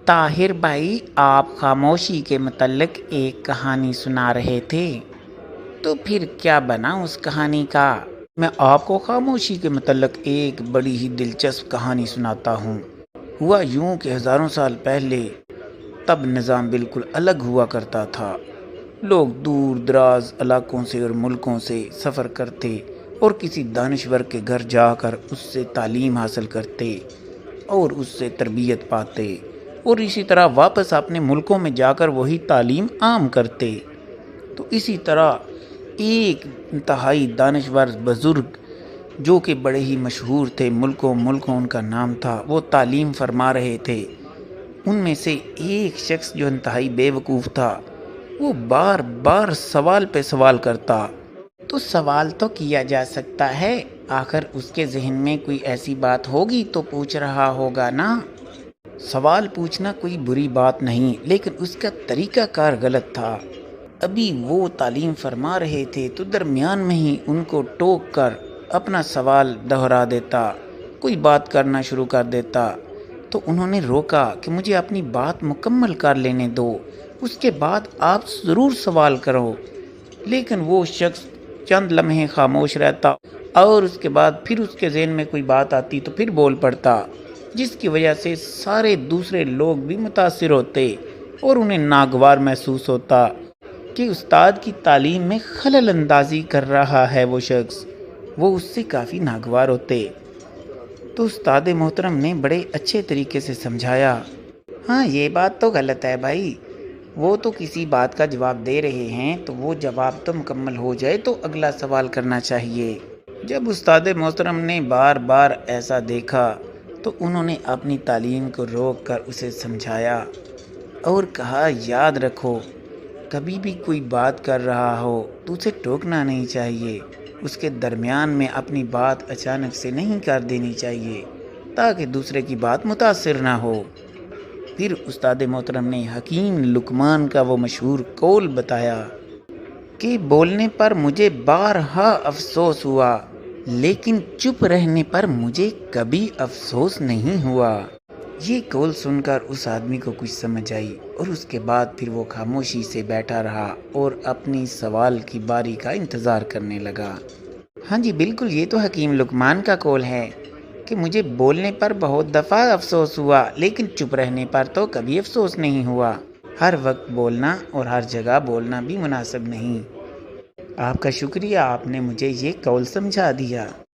طاہر بھائی، آپ خاموشی کے متعلق ایک کہانی سنا رہے تھے، تو پھر کیا بنا اس کہانی کا؟ میں آپ کو خاموشی کے متعلق ایک بڑی ہی دلچسپ کہانی سناتا ہوں۔ ہوا یوں کہ ہزاروں سال پہلے تب نظام بالکل الگ ہوا کرتا تھا۔ لوگ دور دراز علاقوں سے اور ملکوں سے سفر کرتے اور کسی دانشور کے گھر جا کر اس سے تعلیم حاصل کرتے اور اس سے تربیت پاتے، اور اسی طرح واپس اپنے ملکوں میں جا کر وہی تعلیم عام کرتے۔ تو اسی طرح ایک انتہائی دانشور بزرگ جو کہ بڑے ہی مشہور تھے، ملکوں ان کا نام تھا، وہ تعلیم فرما رہے تھے۔ ان میں سے ایک شخص جو انتہائی بے وقوف تھا، وہ بار بار سوال پہ سوال کرتا۔ تو سوال تو کیا جا سکتا ہے، آخر اس کے ذہن میں کوئی ایسی بات ہوگی تو پوچھ رہا ہوگا نا۔ سوال پوچھنا کوئی بری بات نہیں، لیکن اس کا طریقہ کار غلط تھا۔ ابھی وہ تعلیم فرما رہے تھے تو درمیان میں ہی ان کو ٹوک کر اپنا سوال دہرا دیتا، کوئی بات کرنا شروع کر دیتا۔ تو انہوں نے روکا کہ مجھے اپنی بات مکمل کر لینے دو، اس کے بعد آپ ضرور سوال کرو۔ لیکن وہ شخص چند لمحے خاموش رہتا اور اس کے بعد پھر اس کے ذہن میں کوئی بات آتی تو پھر بول پڑتا، جس کی وجہ سے سارے دوسرے لوگ بھی متاثر ہوتے اور انہیں ناگوار محسوس ہوتا کہ استاد کی تعلیم میں خلل اندازی کر رہا ہے وہ شخص۔ وہ اس سے کافی ناگوار ہوتے۔ تو استاد محترم نے بڑے اچھے طریقے سے سمجھایا، ہاں یہ بات تو غلط ہے بھائی، وہ تو کسی بات کا جواب دے رہے ہیں تو وہ جواب تو مکمل ہو جائے تو اگلا سوال کرنا چاہیے۔ جب استاد محترم نے بار بار ایسا دیکھا تو انہوں نے اپنی تعلیم کو روک کر اسے سمجھایا اور کہا، یاد رکھو، کبھی بھی کوئی بات کر رہا ہو تو اسے ٹوکنا نہیں چاہیے، اس کے درمیان میں اپنی بات اچانک سے نہیں کر دینی چاہیے تاکہ دوسرے کی بات متاثر نہ ہو۔ پھر استاد محترم نے حکیم لقمان کا وہ مشہور قول بتایا کہ بولنے پر مجھے بارہا افسوس ہوا، لیکن چپ رہنے پر مجھے کبھی افسوس نہیں ہوا۔ یہ قول سن کر اس آدمی کو کچھ سمجھ آئی اور اس کے بعد پھر وہ خاموشی سے بیٹھا رہا اور اپنی سوال کی باری کا انتظار کرنے لگا۔ ہاں جی بالکل، یہ تو حکیم لقمان کا قول ہے کہ مجھے بولنے پر بہت دفعہ افسوس ہوا، لیکن چپ رہنے پر تو کبھی افسوس نہیں ہوا۔ ہر وقت بولنا اور ہر جگہ بولنا بھی مناسب نہیں۔ آپ کا شکریہ، آپ نے مجھے یہ قول سمجھا دیا۔